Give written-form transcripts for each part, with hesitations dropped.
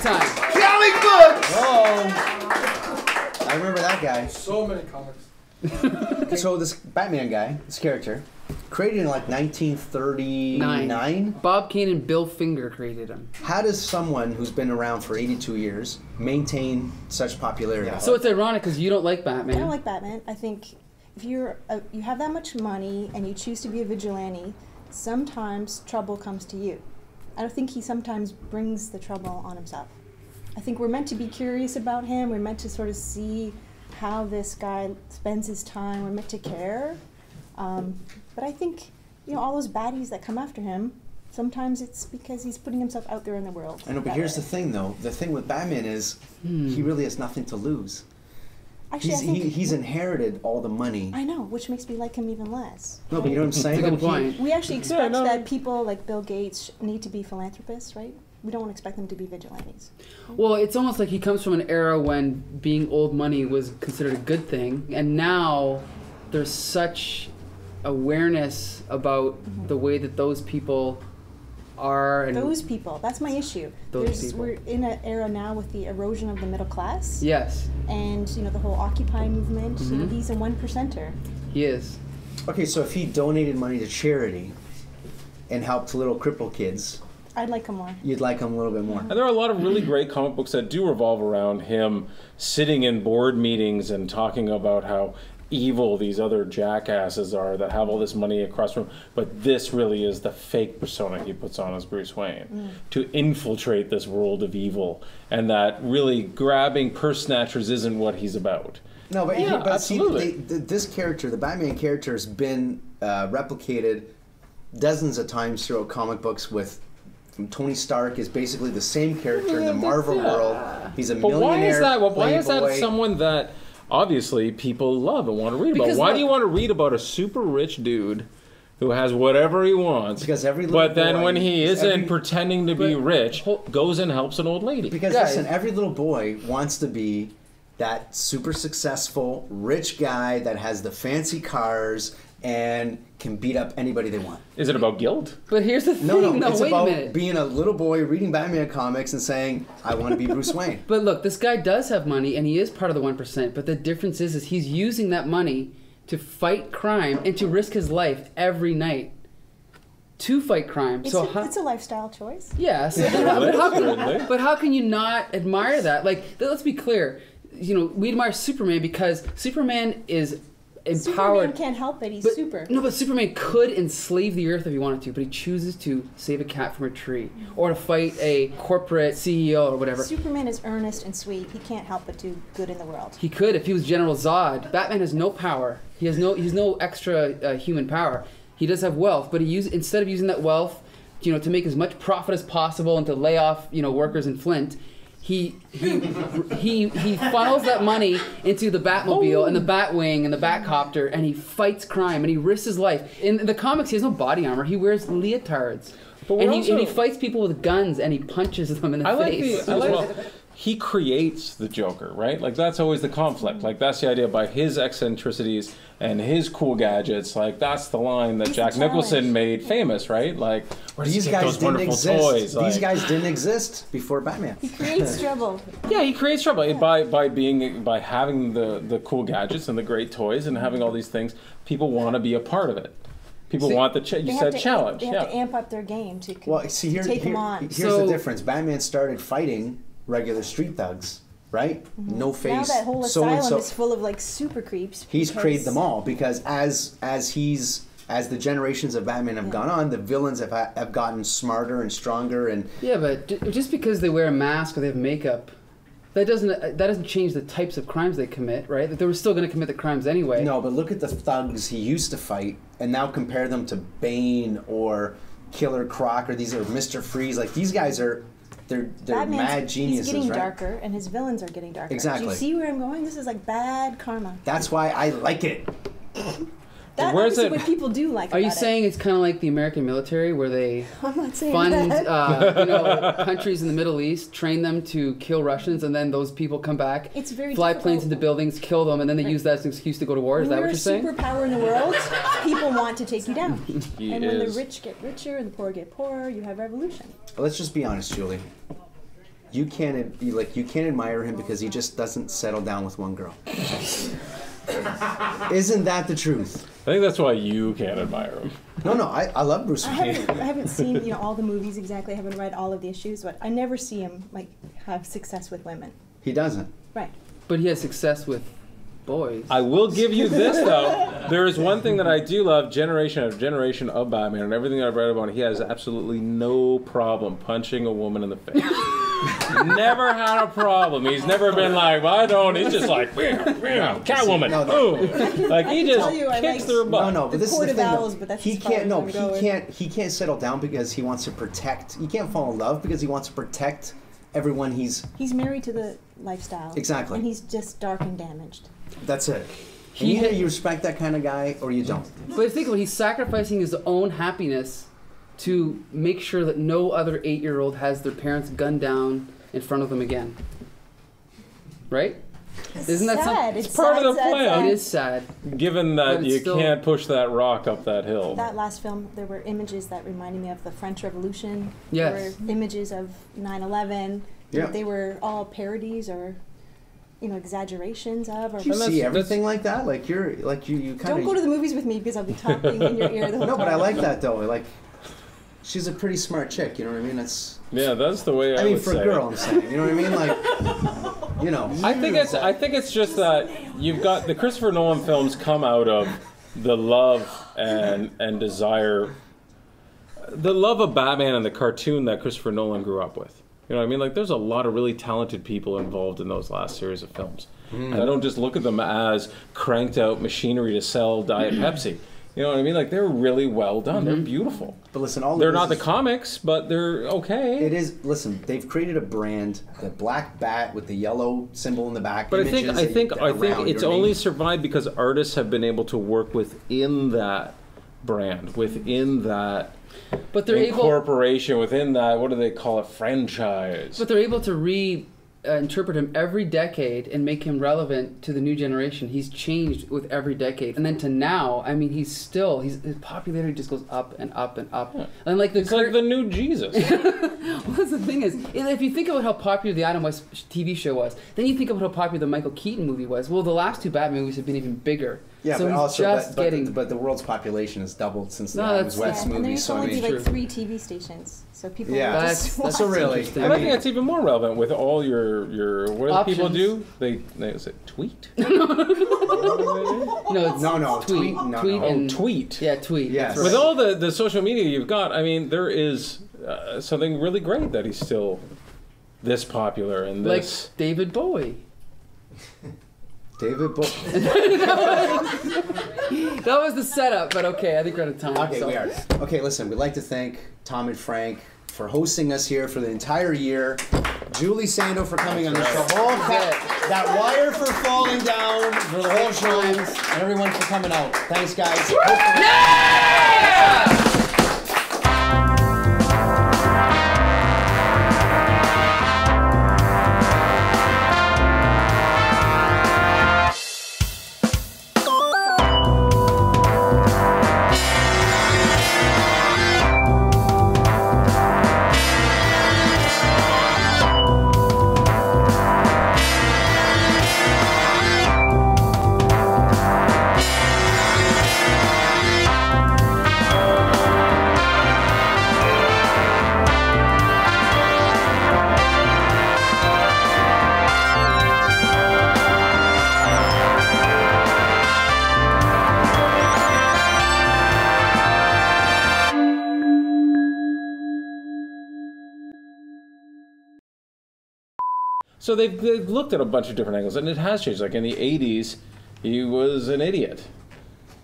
time. Comic books! Oh, I remember that guy. So many comics. So this Batman guy, this character, created in like 1939. Bob Kane and Bill Finger created him. How does someone who's been around for 82 years maintain such popularity? So it's ironic because you don't like Batman. I don't like Batman. I think if you have that much money and you choose to be a vigilante, sometimes trouble comes to you. I don't think he sometimes brings the trouble on himself. I think we're meant to be curious about him. We're meant to sort of see how this guy spends his time. We're meant to care. But I think, all those baddies that come after him, sometimes it's because he's putting himself out there in the world. I know, but here's the thing, though. The thing with Batman is he really has nothing to lose. Actually, he's inherited all the money. I know, which makes me like him even less. No, but you know what I'm saying? That's a good point. We actually expect that people like Bill Gates need to be philanthropists, right? We don't expect them to be vigilantes. Well, it's almost like he comes from an era when being old money was considered a good thing, and now there's such awareness about the way that those people are. And those people, that's my issue. We're in an era now with the erosion of the middle class. Yes. And, the whole Occupy movement, he's a 1%er. He is. Okay, so if he donated money to charity and helped little crippled kids, I'd like him more. You'd like him a little bit more. And there are a lot of really great comic books that do revolve around him sitting in board meetings and talking about how evil these other jackasses are that have all this money across from him. But this really is the fake persona he puts on as Bruce Wayne to infiltrate this world of evil, and that really grabbing purse snatchers isn't what he's about. No, but, but absolutely. See, this character, the Batman character, has been replicated dozens of times throughout comic books with Tony Stark is basically the same character in the Marvel world. He's a millionaire. Why is that someone that obviously people love and want to read about? Why do you want to read about a super rich dude who has whatever he wants? Because every little then when he isn't pretending to be rich, goes and helps an old lady. Because listen, every little boy wants to be that super successful rich guy that has the fancy cars and can beat up anybody they want. Is it about guilt? But here's the thing. No, it's wait about a minute. being a little boy reading Batman comics and saying, I want to be Bruce Wayne. But look, this guy does have money, and he is part of the 1%, but the difference is he's using that money to fight crime and to risk his life every night to fight crime. It's a lifestyle choice. Yeah. So but how can you not admire that? Like, let's be clear. We admire Superman because Superman is empowered. Superman can't help it. He's super. No, but Superman could enslave the earth if he wanted to, but he chooses to save a cat from a tree or to fight a corporate CEO or whatever. Superman is earnest and sweet. He can't help but do good in the world. He could if he was General Zod. Batman has no power. He has no extra human power. He does have wealth, but instead of using that wealth, to make as much profit as possible and to lay off, workers in Flint, he funnels that money into the Batmobile and the Batwing and the Batcopter, and he fights crime and he risks his life. In the comics, he has no body armor. He wears leotards, and he fights people with guns and he punches them in the face. He creates the Joker, right? Like, that's always the conflict. Like, that's the idea by his eccentricities and his cool gadgets. Like, that's the line that Jack Nicholson made famous, right? Like, where does he get those wonderful toys? These guys didn't exist before Batman. He creates trouble. Yeah, he creates trouble by having the cool gadgets and the great toys and having all these things. People want to be a part of it. People want the challenge. They have to amp up their game to take them on. Here's the difference. Batman started fighting regular street thugs, right? No face. Now that whole asylum is full of super creeps. He's created them all because as the generations of Batman have gone on, the villains have gotten smarter and stronger and but just because they wear a mask or they have makeup, that doesn't change the types of crimes they commit, right? That they were still going to commit the crimes anyway. No, but look at the thugs he used to fight and now compare them to Bane or Killer Croc or Mr. Freeze. Like, these guys are They're mad geniuses, he's getting right? darker, and his villains are getting darker. Exactly. Do you see where I'm going? This is like bad karma. That's why I like it. That's what people do like. Are you saying it's kind of like the American military, where they I'm not saying fund that. countries in the Middle East, train them to kill Russians, and then those people come back, it's very fly difficult. planes into buildings, kill them, and then they use that as an excuse to go to war? Is that what you're saying? When you're a superpower in the world, people want to take you down. He when the rich get richer and the poor get poorer, you have revolution. Let's just be honest, Julie. you can't admire him because he just doesn't settle down with one girl. Isn't that the truth? I think that's why you can't admire him. No, I love Bruce Wayne. I haven't seen all the movies exactly. I haven't read all of the issues, but I never see him have success with women. He doesn't. Right. But he has success with boys. I will give you this though. There is one thing that I do love: generation after generation of Batman, and everything that I've read about him, he has absolutely no problem punching a woman in the face. Never had a problem. He's never been like, well, I don't. He's just like, Catwoman. No. Like he just kicks their butt. No, but this is the thing. Owls, but that's he can't settle down because he wants to protect. He can't fall in love because he wants to protect everyone he's married to the lifestyle. Exactly. And he's just dark and damaged. That's it. And either you respect that kind of guy or you don't. But think about it, he's sacrificing his own happiness to make sure that no other 8-year-old has their parents gunned down in front of them again. Right? Isn't that something? It's part of the plan. It is sad. Given that you can't push that rock up that hill. That last film, there were images that reminded me of the French Revolution. Yes. There were images of 9/11. Yeah. They were all parodies or, exaggerations of. Or Do you see everything like that? Like you kind of. Don't go to the movies with me because I'll be talking in your ear the whole time. No, but I like that though. Like, she's a pretty smart chick. You know what I mean? That's the way I mean, would for say a girl, it. I'm saying. You know what I mean? Like, I think it's just that you've got the Christopher Nolan films come out of the love and desire, the love of Batman and the cartoon that Christopher Nolan grew up with. You know what I mean? Like, there's a lot of really talented people involved in those last series of films. And I don't just look at them as cranked out machinery to sell Diet Pepsi. You know what I mean? Like, they're really well done. They're beautiful. But listen, they're not the comics, but they're okay. It is. Listen, they've created a brand, the black bat with the yellow symbol in the back. But I think it's only survived because artists have been able to work within that brand, within that. But they're incorporation within that. What do they call it? Franchise. But they're able to reinterpret him every decade and make him relevant to the new generation. He's changed with every decade, and then to now, I mean, his popularity just goes up and up and up. Yeah. And like it's like the new Jesus. Well, the thing is, if you think about how popular the Adam West TV show was, then you think about how popular the Michael Keaton movie was. Well, the last two Batman movies have been even bigger. Yeah, so but also, but the world's population has doubled since the Adam West movie. And there used to So I only mean, be like 3 TV stations, so people that's so really. And I think it's even more relevant with all your what do people do? They is it tweet? No, it's tweet. Tweet. Yeah, tweet. Yes. Right. With all the social media you've got, I mean, there is something really great that he's still this popular and this. Like David Bowie. David Bowie. That was the setup, but okay, I think we're out of time. Okay, we are. Okay, listen, we'd like to thank Tom and Frank for hosting us here for the entire year. Julie Sando for coming on the show. That wire for falling down for the whole show. And everyone for coming out. Thanks, guys. Yeah! So they've looked at a bunch of different angles, and it has changed. Like in the 80s, he was an idiot.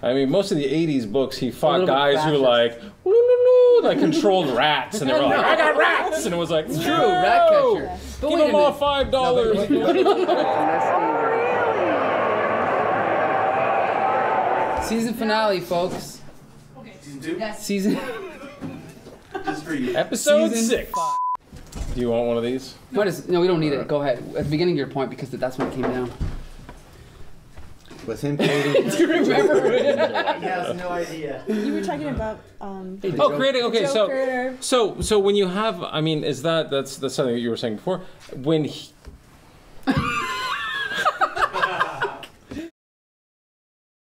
I mean, most of the 80s books, he fought guys who like controlled rats, and they were like, I got rats! And it was like, it's true, rat catcher. But give them all $5. Season finale, folks. Okay. Season 2? Yes. Season. Just for you. Episode Season 6. Do you want one of these? No, we don't need it. Go ahead. At the beginning of your point, because that's when it came down. With him creating. Do you remember it? He has no idea. You were talking about Creating. Okay, Joker. so when you have, I mean, that's something that you were saying before. When